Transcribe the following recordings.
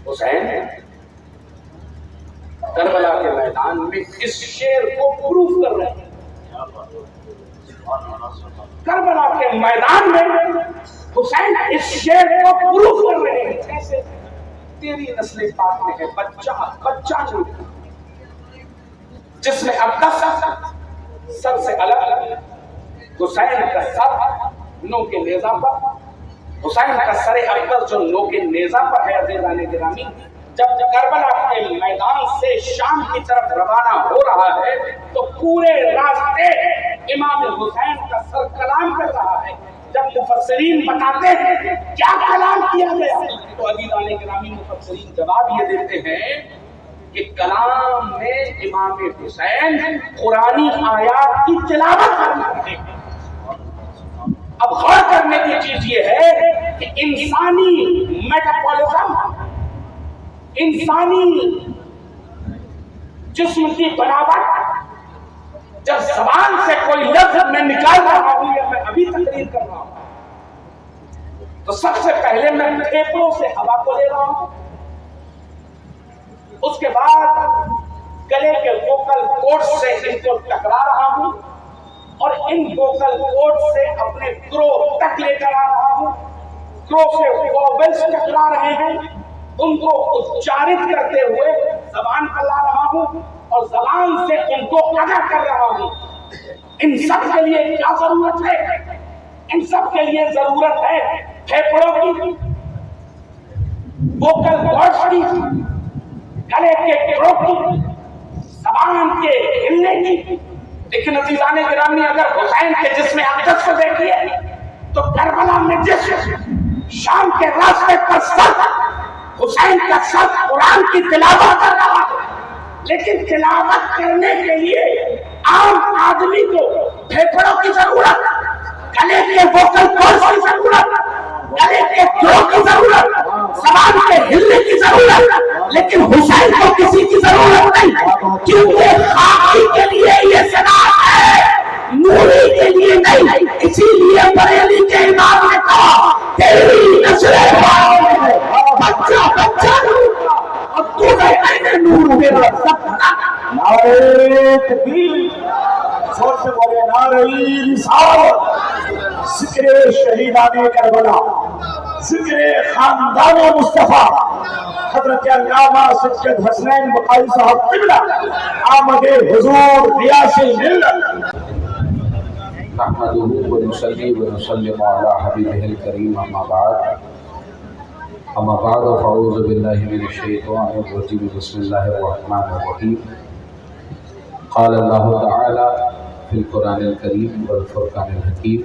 حسین کربلا کے میدان میں اس شعر کو پروف کر رہے ہیں. کربلا کے میدان میں حسین اس شعر کو پروف کر رہے ہیں. کیسے؟ تیری نسل پاک میں ہے بچہ جس میں اقدس سر سے الگ حسین کا سر نو کے نیزہ پر، حسین کا سر اقدس جو نو کے نیزہ پر ہے. عزیزان گرامی، جب کربلا کے میدان سے شام کی طرف روانہ ہو رہا ہے تو پورے راستے امام حسین کا سر کلام کر رہا ہے. جب مفسرین بتاتے ہیں کیا کلام کیا گیا تو عزیزان گرامی مفسرین جواب یہ دیتے ہیں کہ کلام میں امام حسین قرآنی آیات کی تلاوت کرنا ہے. اب غور کرنے کی چیز یہ ہے کہ انسانی میٹابولزم، انسانی جسم کی بناوٹ، جب زبان سے کوئی لفظ میں نکال رہا ہوں یا میں ابھی تقریر کر رہا ہوں تو سب سے پہلے میں پھیپھڑوں سے ہوا کو لے رہا ہوں، اس کے بعد گلے کے ووکل کورڈ سے ان کو ٹکرا رہا ہوں اور ان ووکل کورڈ سے اپنے تھروٹ تک لے کر آ رہا ہوں. تھروٹ سے وویلز ٹکرا رہے ہیں، ان کو اچارت کرتے ہوئے زبان پر لا رہا ہوں اور زبان سے ان کو ادا کر رہا ہوں. ان سب کے لیے کیا ضرورت ہے؟ ان سب کے لیے ضرورت ہے پھیپھڑوں کی، ووکل کورڈز کی، گلے کے تھروٹ کی، زبان کے ہلنے کی. لیکن عزیزان گرامی اگر حسین کے جسم اقدس کو دیکھیے تو کربلا میں جس شام کے راستے پر سر حسین کا سر قرآن کی تلاوت کر رہا ہے، لیکن تلاوت کرنے کے لیے عام آدمی کو پھیپھڑوں کی ضرورت، گلے کے ووکل کورڈز کی ضرورت، گلے کے تھروٹ کی ضرورت، زبان کے ہلنے کی ضرورت. لیکن حسین کو کسی کی ضرورت نہیں، کیونکہ خاکی کے لیے یہ صداقت ہے، نوری کے لیے نہیں. اسی لیے بریلی کے امام نے کہا تیری نسل بچہ اور تو نے نور میرا سب. نعرہ تکبیر، زور سے بولے نعرہ رسالت. ذکر شہیدان کربلا، ذکر خاندان مصطفیٰ حضرت علامہ سید حسنین بخاری صاحب قبلہ آمد حضور ریاض ملت. نحمده ونصلي ونسلم على حبيبه الكريم اما بعد فاعوذ بالله من الشيطان الرجيم بسم الله الرحمن الرحيم. قال الله تعالى في القرآن الكريم والفرقان الحكيم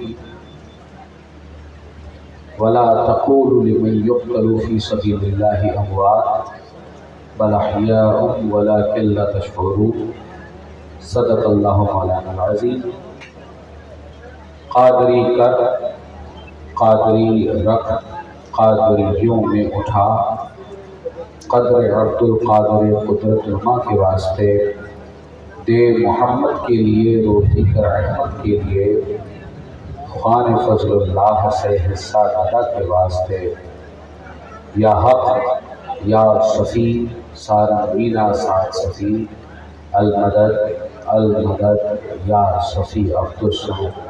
ولا تقولوا لمن يقتل في سبيل الله اموات بل احياء ولكن لا تشعرون. صدق الله مولانا العظيم. قادری کر، قادری رکھ، قادریوں میں اٹھا، قدر عبد القادر قدرت نما کے واسطے، دے محمد کے لیے، روزی کر احمد کے لیے، خوان فضل اللہ سے حصہ ادا کے واسطے، یا حق یا صفی سارا مینا ساتھ صفی، المدد المدد یا صفی عبد الصمد.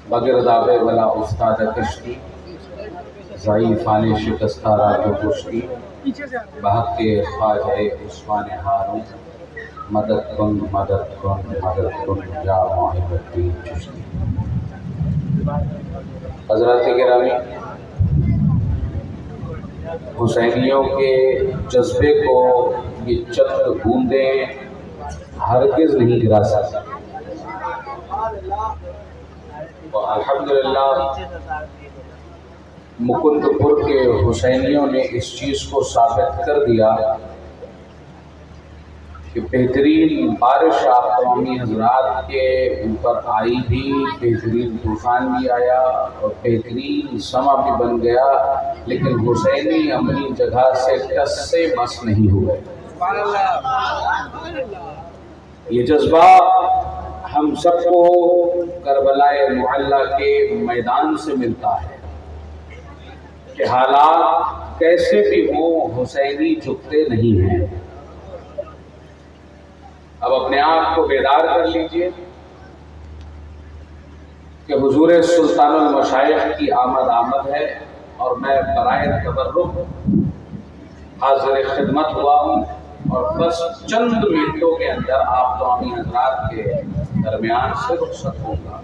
بغیر دعوے والا استاد کشتی، ضعیفان شکستہ را جو کشتی، بحق کے خواجہ عثمان ہارون، مدد کن مدد کن مدد کن یا معین الدین چشتی. حضرات گرامی، حسینیوں کے جذبے کو یہ چند بوندیں ہرگز نہیں گرا سکتی. الحمدللہ مکند پور کے حسینیوں نے اس چیز کو ثابت کر دیا کہ بہترین بارش آپ تمامی حضرات کے اوپر آئی بھی، بہترین طوفان بھی آیا اور بہترین سما بھی بن گیا، لیکن حسینی اپنی جگہ سے ٹس سے مس نہیں ہوئے. یہ جذبہ ہم سب کو کربلائے معلی کے میدان سے ملتا ہے کہ حالات کیسے بھی ہوں حسینی جھکتے نہیں ہیں۔ اب اپنے آپ کو بیدار کر لیجئے کہ حضور سلطان المشائخ کی آمد ہے اور میں برائے تبرک حاضر خدمت ہوا ہوں اور بس چند منٹوں کے اندر آپ تمامی حضرات کے درمیان سے رخصت ہوں گا۔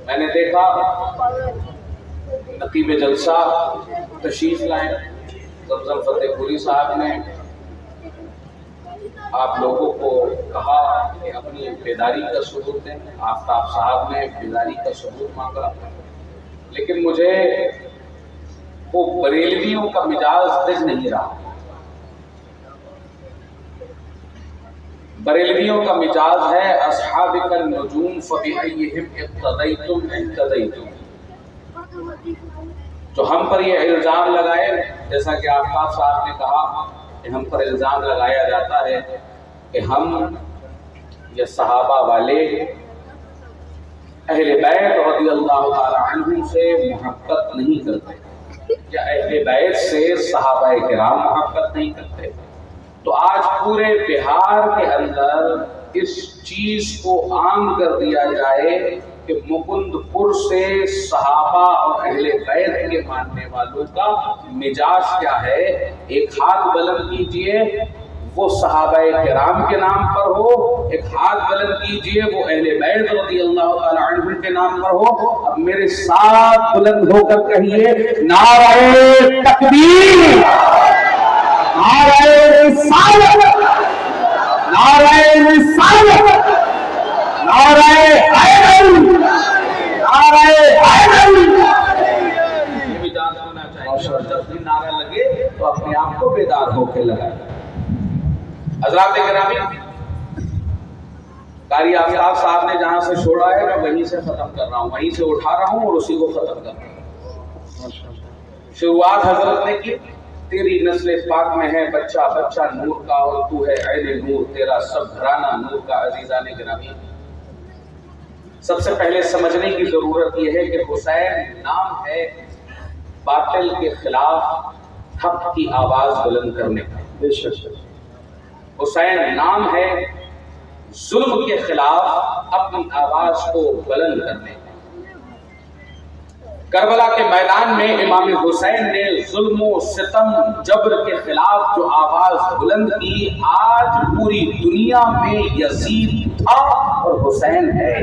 میں نے دیکھا نقیب جلسہ تشریف لائے، زمزم فتح پوری صاحب نے آپ لوگوں کو کہا کہ اپنی بیداری کا ثبوت دیں، آفتاب صاحب نے بیداری کا ثبوت مانگا، لیکن مجھے وہ بریلویوں کا مزاج دکھ نہیں رہا۔ بریلویوں کا مزاج ہے اصحابک النجوم فبأیہم اقتدیتم اہتدیتم، جو ہم پر یہ الزام لگائے، جیسا کہ آفتاب صاحب نے کہا کہ ہم پر الزام لگایا جاتا ہے کہ ہم یہ صحابہ والے اہل بیت رضی اللہ تعالی عنہم سے محبت نہیں کرتے یا اہل بیت سے صحابہ کرام محبت نہیں کرتے، تو آج پورے بہار کے اندر اس چیز کو عام کر دیا جائے کہ مکند پور سے صحابہ اور اہل بیت کے ماننے والوں کا مزاج کیا ہے۔ ایک ہاتھ بلند کیجئے وہ صحابہ کرام کے نام پر ہو، ایک ہاتھ بلند کیجئے وہ اہل بیت رضی اللہ تعالی عنہم کے نام پر ہو۔ اب میرے ساتھ بلند ہو کر کہیے نعرہ تکبیر، نعرہ رسالت، نعرہ رسالت، نعرہ حیدر، نعرہ حیدر۔ یہ بھی جان ہونا چاہیے، جب بھی نعرہ لگے تو اپنے آپ کو بیدار ہو کے لگائیں۔ حضرات گرامی، قاری آفتاب صاحب نے جہاں سے چھوڑا ہے میں وہیں سے ختم کر رہا ہوں، وہیں سے اٹھا رہا ہوں اور اسی کو ختم کر رہا ہوں۔ شروعات حضرت نے کی، تیری نسل پاک میں ہے بچہ بچہ نور کا اور تو ہے عین نور، تیرا سب گھرانہ نور کا۔ عزیزان گرامی، سب سے پہلے سمجھنے کی ضرورت یہ ہے کہ حسین نام ہے باطل کے خلاف حق کی آواز بلند کرنے کا، حسین نام ہے ظلم کے خلاف اپنی آواز کو بلند کرنے کا۔ کربلا کے میدان میں امام حسین نے ظلم و ستم جبر کے خلاف جو آواز بلند کی، آج پوری دنیا میں یزید تھا اور حسین ہے۔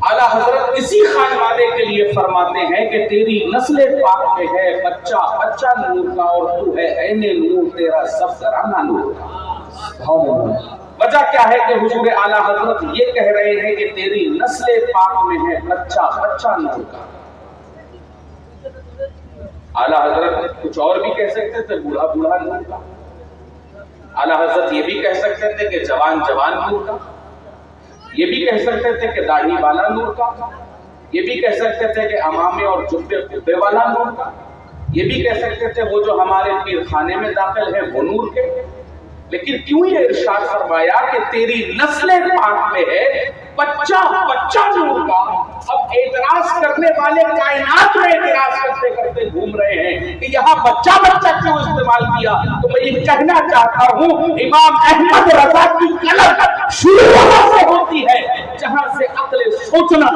اعلیٰ حضرت اسی خانوادے کے لیے فرماتے ہیں کہ تیری نسل پاک میں ہے بچہ بچہ نور کا اور تو ہے عین نور، تیرا سب گھرانہ نور کا۔ وجہ کیا ہے کہ حضور اعلیٰ حضرت یہ کہہ رہے ہیں کہ تیری نسل پاک میں ہے بچہ بچہ نور کا۔ اعلیٰ حضرت کچھ اور بھی کہہ سکتے تھے، بوڑھا بوڑھا نور کا۔ اعلیٰ حضرت یہ بھی کہہ سکتے تھے کہ جوان جوان نور کا، یہ بھی کہہ سکتے تھے کہ داڑھی والا نور کا، یہ بھی کہہ سکتے تھے کہ امامے اور جبے قبے والا نور کا، یہ بھی کہہ سکتے تھے وہ جو ہمارے پیر خانے میں داخل ہے وہ نور کے۔ لیکن کیوں یہ ارشاد فرمایا کہ تیری نسل پاک میں ہے بچہ بچہ نور کا؟ اب اعتراض کرنے والے کائنات میں اعتراض کرتے کرتے گھوم رہے ہیں کہ یہاں بچہ بچہ کیوں استعمال کیا؟ تو میں یہ کہنا چاہتا ہوں امام احمد رضا کی قلم شروع وہاں سے ہوتی ہے جہاں سے عقل سوچنا۔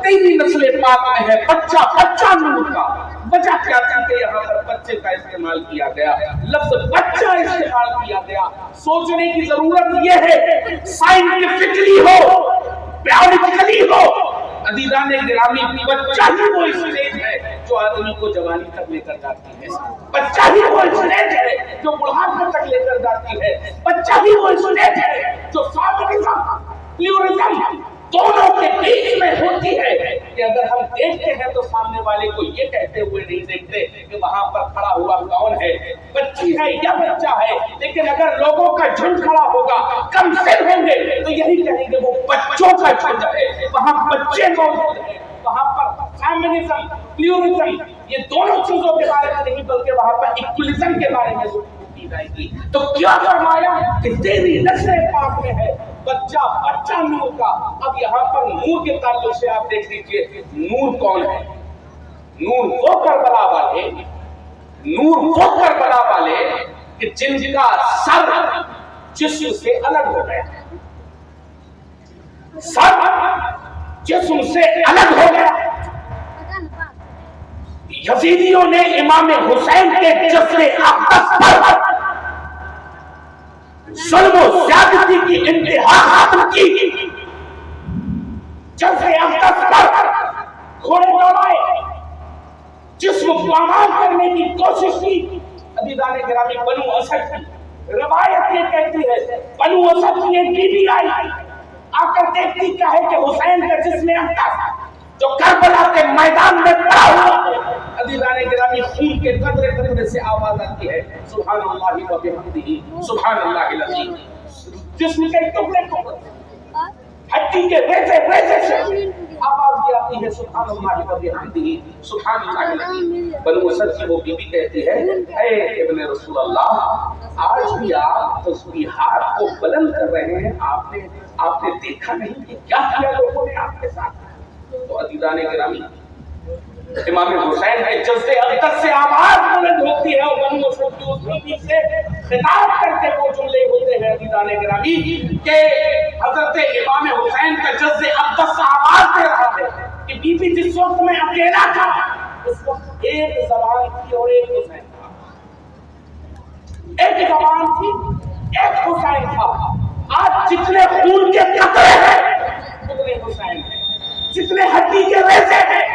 تیری نسل پاک میں ہے بچہ بچہ نور کا۔ وجہ کیا تھی کہ یہاں پر بچے کا استعمال کیا گیا، لفظ بچہ استعمال کیا گیا؟ سوچنے کی ضرورت یہ ہے، سائنٹیفکلی ہو، بیولوجیکلی ہو۔ عزیزان گرامی، بچہ ہی وہ اسٹیج ہے جو آدمی کو جوانی تک لے کر جاتی ہے، بچہ ہی وہ اسٹیج ہے جو بڑھاپے تک لے کر جاتی ہے، بچہ ہی وہ اسٹیج ہے جو فیمنزم پلیورزم دونوں کے بیچ میں ہوتی ہے کہ اگر ہم دیکھتے ہیں تو سامنے والے کو یہ کہتے ہوئے نہیں دیکھتے کہ وہاں پر کھڑا ہوا کون ہے، بچی ہے یا بچہ ہے، لیکن اگر لوگوں کا جھنڈ کھڑا ہوگا، کم سن ہوں گے تو یہی کہیں گے وہ بچوں کا جھنڈ ہے، وہاں بچے موجود ہیں، وہاں پر فیمنزم پلیورزم یہ دونوں چیزوں کے بارے میں نہیں بلکہ وہاں پر ایکولزم کے بارے میں کی جائے گی. تو کیا فرمایا کہ تیری نسل پاک میں ہے بچہ نور کا. اب یہاں پر نور کے تعلق سے آپ دیکھ لیجئے نور کون ہے؟ نور وہ کربلا والے، نور وہ کربلا والے کہ جن کا سر جسم سے الگ ہو گیا، سر جسم سے الگ ہو گیا. یزیدیوں نے امام حسین کے جسم اقدس پر ظلم و زیادتی کی انتہا ختم کی. جسم اقدس پر گھوڑے دوڑائے، جسم پامال کرنے کی کوشش کی. عزیزان گرامی، بنو اسد کی روایت یہ کہتی ہے بنو اسد کی ایک بی بی آئی آ کر دیکھتی کیا ہے کہ حسین کا جسم اقدس جو کربلا کے میدان میں پڑا ہوا ہے. عزیزان گرامی، خون کے قطرے قطرے سے آواز آتی ہے سبحان اللہ و بحمدہ سبحان اللہ العظیم. جسم کے ٹکڑے ٹکڑے، ہڈی کے ریزے ریزے سے آواز یہ آتی ہے سبحان اللہ و بحمدہ سبحان اللہ العظیم. بنو اسد کی وہ بی بی کہتی ہے اے ابن رسول اللہ، آج بھی آپ تسبیحات کو بلند کر رہے ہیں، آپ نے دیکھا نہیں کہ کیا کیا لوگوں نے آپ کے ساتھ. تو عزیزان گرامی، امام حسین کے جذبے اقدس سے آواز بلند ہوتی ہے اور بنو اسد کی اس بی بی سے خطاب کرتے وہ جملے ہوتے ہیں عزیزان گرامی کہ حضرت امام حسین کا جذبے اقدس سے آواز دے رہا ہے کہ بی بی جس وقت میں اکیلا تھا اس وقت ایک زبان تھی اور ایک حسین تھا، ایک زبان تھی ایک حسین تھا. آج جتنے خون کے قطرے ہیں اتنے حسین ہیں، جتنے ہڈی کے ریزے ہیں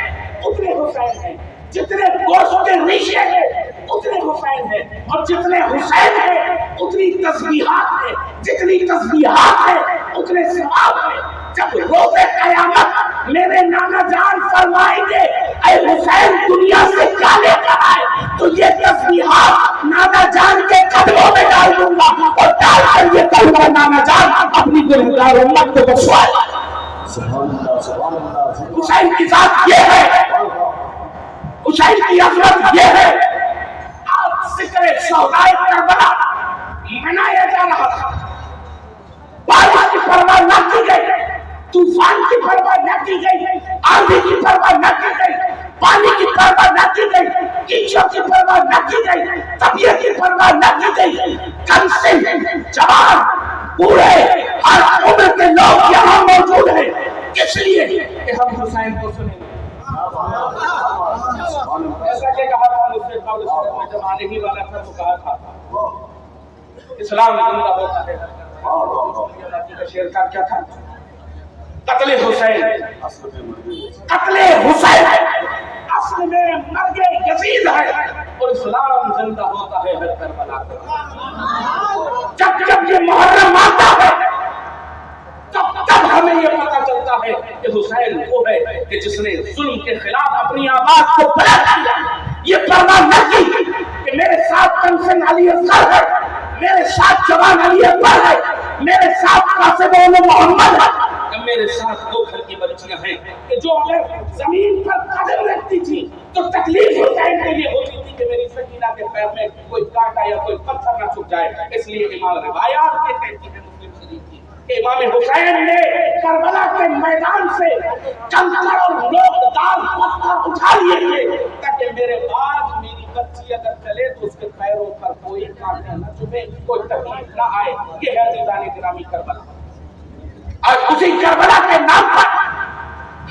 اتنے حسین ہیں، جتنے گوشت کے ریشے ہیں اتنے حسین ہیں، اور جتنے حسین ہیں اتنی تسبیحات ہیں، جتنی تسبیحات ہیں اتنے ثواب ہیں. جب روز قیامت میرے نانا جان فرمائیں گے اے حسین دنیا سے کیا لے کر آئے، تو یہ تسبیحات نانا جان کے قدموں میں ڈال دوں گا اور ڈال کر یہ کہوں گا نانا جان اپنی گنہگار امت کو بخشوائے. حسین کی ذات یہ ہے، حسین کی عظمت یہ ہے. آج ذکر شہدائے کربلا منایا جا رہا تھا، بارش کی پرواہ نہ کی گئی، طوفان کی پرواہ نہ کی گئی، آندھی کی پرواہ نہ کی گئی، پانی کی پرواہ نہ کی گئی، کیچڑ کی پرواہ نہ کی گئی، طبیعت کی پرواہ نہ کی گئی. کم سے جوان بوڑھے ہر عمر کے لوگ یہاں موجود ہیں، اس لیے کہ ہم حسین کو سنیں. ایسا کہ کہا تھا مجھ سے قبل میں جب آنے ہی والا تھا تو کہا تھا اسلام زندہ ہوتا ہے. کا شعر کا کیا تھا؟ قتل حسین، قتل حسین اصل میں مرگ یزید ہے اور اسلام زندہ ہوتا ہے ہر کربلا. جب جب یہ محرم آتا ہے تب ہمیں یہ پتا چلتا ہے کہ حسین وہ ہے کہ جس نے ظلم کے خلاف اپنی آواز کو بلند کیا. یہ پرواہ نہ کی کہ میرے ساتھ کمسن علی اصغر ہے، میرے ساتھ جوان علی اکبر ہے، میرے ساتھ قاسم محمد ہے، کہ میرے ساتھ دو گھر کی بچیاں ہیں کہ جو اگر زمین پر قدم رکھتی تھی تو تکلیف حسین کے لیے ہوتی تھی کہ میری سکینہ کے پیر میں کوئی کانٹا یا کوئی پتھر نہ چھپ جائے. اس لیے امام روایات میں کہتی ہے مسلم شریف کی کہ امام حسین نے کربلا کے میدان سے کنکر اور نوکدار پتھر اٹھا لیے تھے تاکہ میرے بعد میری بچی اگر چلے تو اس کے پیروں پر کوئی کانٹا نہ چھپے، کوئی تکلیف نہ آئے. یہ ہے عزیزان گرامی کربلا. اور اسی کربلا کے نام پر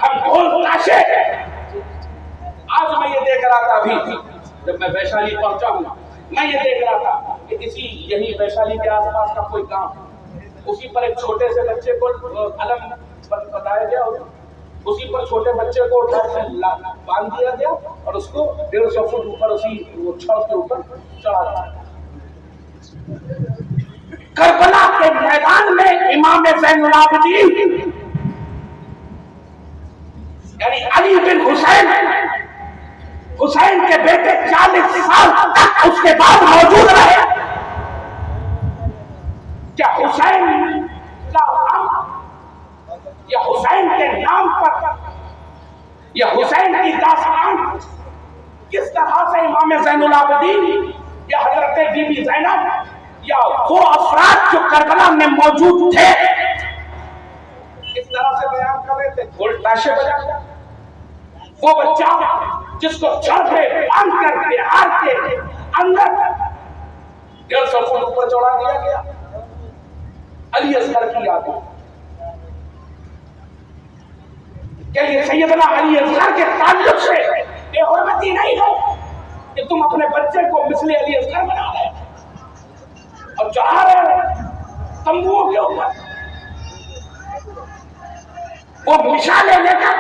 ہم ڈھول تاشے. آج میں یہ دیکھ رہا تھا ابھی جب میں ویشالی پہنچا ہوں، میں یہ دیکھ رہا تھا کہ کسی یہی ویشالی کے آس پاس کا کوئی گاؤں، اسی پر ایک چھوٹے سے بچے کو علم بتایا گیا، اسی پر چھوٹے بچے کو باندھ دیا گیا اور اس کو 150 فٹ اوپر اسی چھت کے اوپر چڑھا دیا. کربلا کے میدان میں امام زین العابدین یعنی علی بن حسین، حسین کے بیٹے 40 سال تک اس کے بعد موجود رہے. کیا حسین کا یا حسین کے نام پر یا حسین کی داستان کس طرح سے امام زین العابدین یا حضرت بی بی زینب یا وہ افراد جو کربلا میں موجود تھے اس طرح سے بیان کر رہے تھے، ڈھول تاشے بجا کر وہ بچہ جس کو چڑھ کے باندھ کر بہار کے اندر 150 فٹ اوپر چڑھا دیا گیا، علی اصغر کی یاد میں کہ یہ سیدنا علی اصغر کے تعلق سے بے حرمتی نہیں ہے کہ تم اپنے بچے کو مثل علی اصغر بنا رہے اور چڑھا رہے تمبوؤں کے اوپر وہ مشالے لے کر،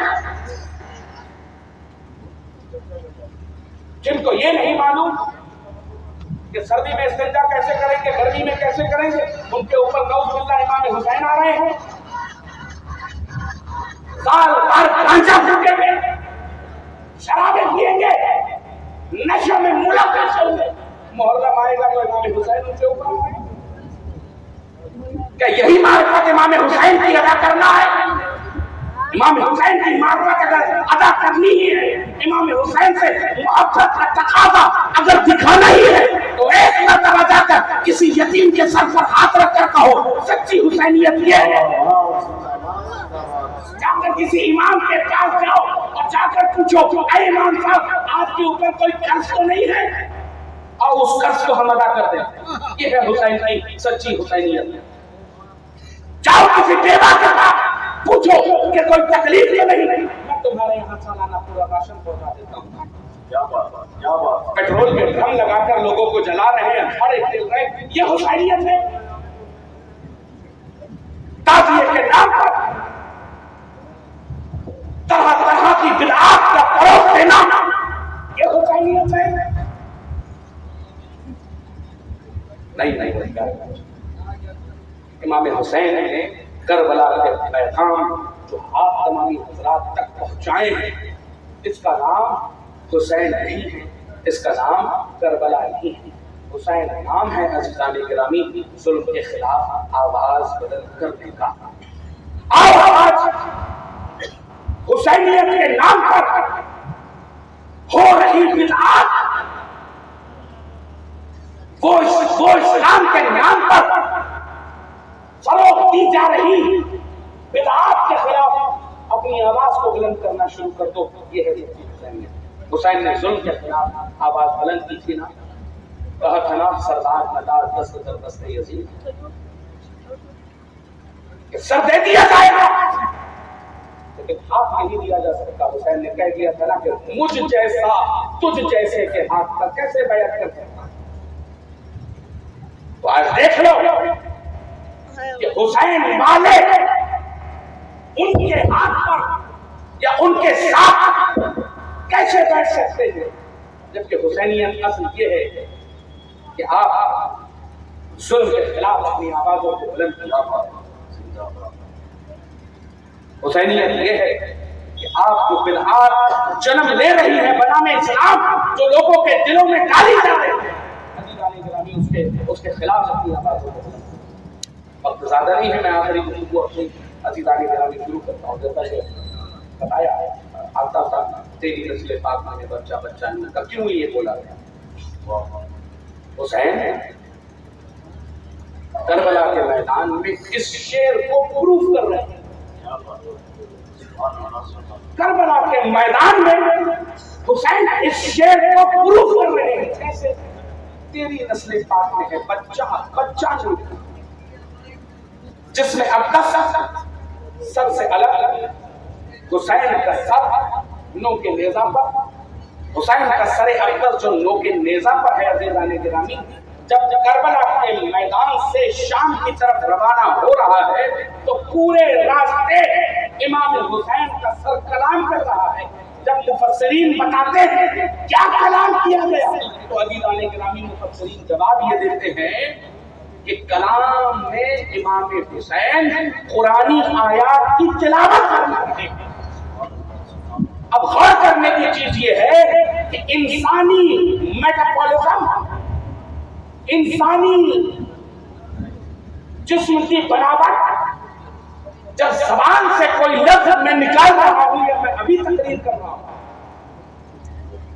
جن کو یہ نہیں معلوم کہ سردی میں استنجا کیسے کریں گے، گرمی میں کیسے کریں گے، ان کے اوپر نعوذ باللہ امام حسین آ رہے ہیں، سال بھر گانجا پھونکیں گے، شرابیں پیئیں گے، نشے میں ملوث ہوں گے، محرم آئے گا تو امام حسین ان کے اوپر آ رہے ہیں۔ کیا یہی معرفت امام حسین کی ادا کرنا ہے؟ امام حسین کی معرفت اگر ادا کرنی ہی ہے، امام حسین سے محبت کا تقاضا اگر دکھانا ہی ہے تو ایک مرتبہ جا کر کسی یتیم کے سر پر ہاتھ رکھ کر کہو سچی حسینیت یہ ہے۔ جا کر کسی امام کے پاس جاؤ اور جا کر پوچھو اے امام صاحب آپ کے اوپر کوئی قرض تو نہیں ہے، اور اس قرض کو ہم ادا کر دیں، یہ ہے حسین کی سچی حسینیت۔ جاؤ کسی بیوہ کے پاس پوچھو کہ کوئی تکلیف تو نہیں، میں تمہارے یہاں سالانہ پورا راشن پہنچا دیتا ہوں، پیٹرول کے ڈرم لگا کر لوگوں کو جلا رہے ہیں، کھڑے کھیل رہے ہیں، یہ حسینیت ہے؟ تعزیے کے نام پر طرح طرح کی بدعات کا فروغ دینا یہ حسینیت ہے؟ نہیں۔ امام حسین نے کربلا کے پیغام جو آپ تمامی حضرات تک پہنچائے ہیں، اس کا نام حسین نہیں ہے، اس کا نام کربلا نہیں ہے، حسین نام ہے عزیزان گرامی ظلم کے خلاف آواز بدل کرنے کا۔ آواز حسینیت کے نام پر ہو رہی بدعات، وہ اسلام کے نام پر فروغ دی جا رہی بدعات کے خلاف اپنی آواز کو بلند کرنا شروع کر دو، یہ ہے حسینیت۔ حسین نے ظلم کے خلاف آواز بلند کی تھی نا، کہا تھا نا سردار مدار دست در دست یزید کہ سر دے دیا جائے گا، لیکن ہاتھ نہیں دیا جا سکتا۔ حسین نے کہہ دیا تھا نا کہ مجھ جیسا تجھ جیسے کے ہاتھ پر کیسے بیعت کر سکتا۔ تو آج دیکھ لو کہ حسین والے ان کے ہاتھ پر یا ان کے ساتھ کیسے بیٹھ سکتے ہیں، جبکہ حسینیت اصل یہ ہے کہ آپ ظلم کے خلاف اپنی آوازوں کو بلند کیا۔ حسینیت یہ ہے کہ آپ جو بدعات جنم لے رہی ہے بنام اسلام، جو لوگوں کے دلوں میں ڈالی جا رہی ہے، اس کے خلاف اپنی آوازوں کو بلند۔ وقت زیادہ نہیں ہے، میں آخری گفتگو اپنی عزیزان گرامی شروع کرتا ہوں۔ جیسا کہ بتایا آتا تھا تیری نسل پاک میں بچہ نہیں کا، کیوں یہ بولا گیا؟ حسین کربلا کے میدان میں اس شعر کو پروف کر رہے ہیں۔ کربلا کے میدان میں حسین اس شعر کو پروف کر رہے ہیں، کیسے؟ تیری نسل پاک میں ہے بچہ نہیں، جس میں اقدس سر سے الگ، حسین کا سر نو کے نیزہ پر، حسین کا سر اقدس جو نو کے نیزہ پر ہے۔ عزیزان گرامی، جب کربلا کے میدان سے شام کی طرف روانہ ہو رہا ہے تو پورے راستے امام حسین کا سر کلام کر رہا ہے۔ جب مفسرین بتاتے ہیں کیا کلام کیا گیا تو عزیزان گرامی مفسرین جواب یہ دیتے ہیں کہ کلام میں امام حسین قرآنی آیات کی تلاوت کرنا ہے۔ اب غور کرنے کی چیز یہ ہے کہ انسانی میٹابولزم، انسانی جسم کی بناوٹ، جب زبان سے کوئی لفظ میں نکال رہا ہوں یا میں ابھی تقریر کر رہا ہوں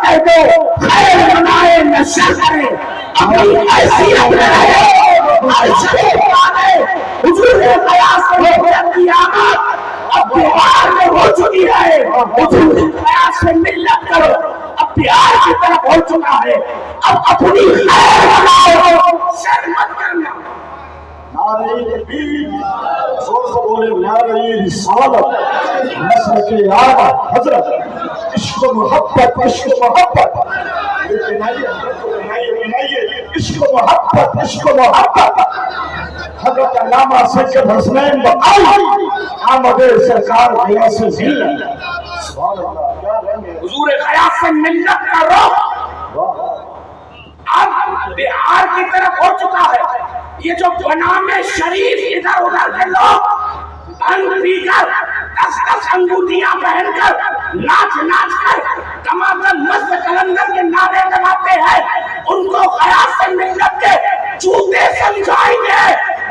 کہہ دو خیر بنائے نہ شر کرے اپنی حیثیت میں رہے ہر شریف مانے حضور قیاس میں کی آمد اب بہار میں ہو چکی ہے حضور قیاس سے ملت کرو اب بہار کی طرف ہو چکا ہے اب اپنی خیر بناؤ شر مت کرنا نعرہ تکبیر زور سے بولے نعرہ رسالت نسل کے آقا حضرت عشق و محبت عشق و محبت عشق و محبت عشق و محبت حضرت علامہ سید حسنین بقائی آمد سرکار غیاث سے ملت سبحان اللہ حضور غیاث سے ملت کا رخ اب بہار کی طرف ہو چکا ہے یہ جو بنام شریف ادھر ادھر کے لوگ بھنگ پی کر 10 انگوٹیاں پہن کر ناچ ناچ کر ٹماٹر مست کلندر کے نعرے لگاتے ہیں ان کو غیاث سے ملت کے چوتے سمجھائیں گے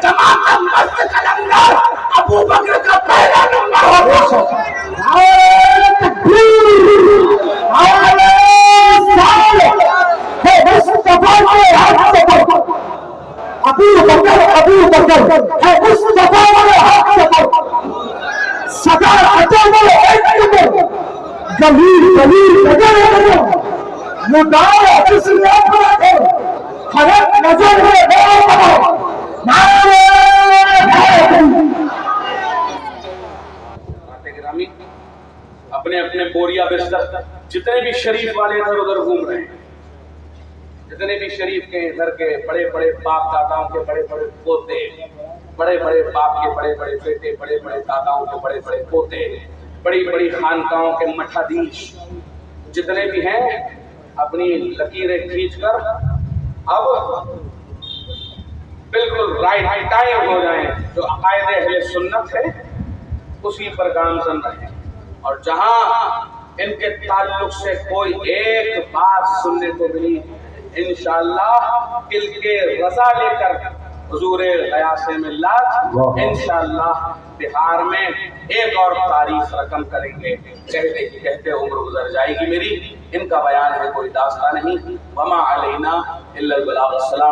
ٹماٹر مست کلندر ابو بکر کا پہلا نمبر ہوگا نعرہ تکبیر نعرہ رسالت ہے مصطفیٰ کے حق سے ابو بکر ہے مصطفیٰ کے حق سے صدر اٹل ایک گلی گلی جگہ مدعا جس نے اپنا ہے حرق نظر میں گرامی اپنے اپنے بوریا بستر جتنے بھی شریف والے ادھر ادھر گھوم رہے ہیں جتنے بھی شریف کے گھر کے بڑے بڑے باپ داداؤں کے بڑے بڑے پوتے بڑے بڑے باپ کے بڑے بڑے بیٹے بڑے بڑے داداؤں کے بڑے بڑے پوتے بڑی بڑی خانقاہوں کے مٹھادیش جتنے بھی ہیں اپنی لکیریں کھینچ کر اب بالکل رائٹ ٹائم ہو جائیں جو عقائد اہل سنت ہے اسی پر گامزن رہیں اور جہاں ان کے تعلق سے کوئی ایک بات سننے کو ملی انشاءاللہ دل کے رضا لے کر حضور غیاث ملت انشاءاللہ بہار میں ایک اور تاریخ رقم کریں گے کہتے ہی کہتے عمر گزر جائے گی میری ان کا بیان ہے کوئی داستان نہیں وما علینا الا البلاغ السلام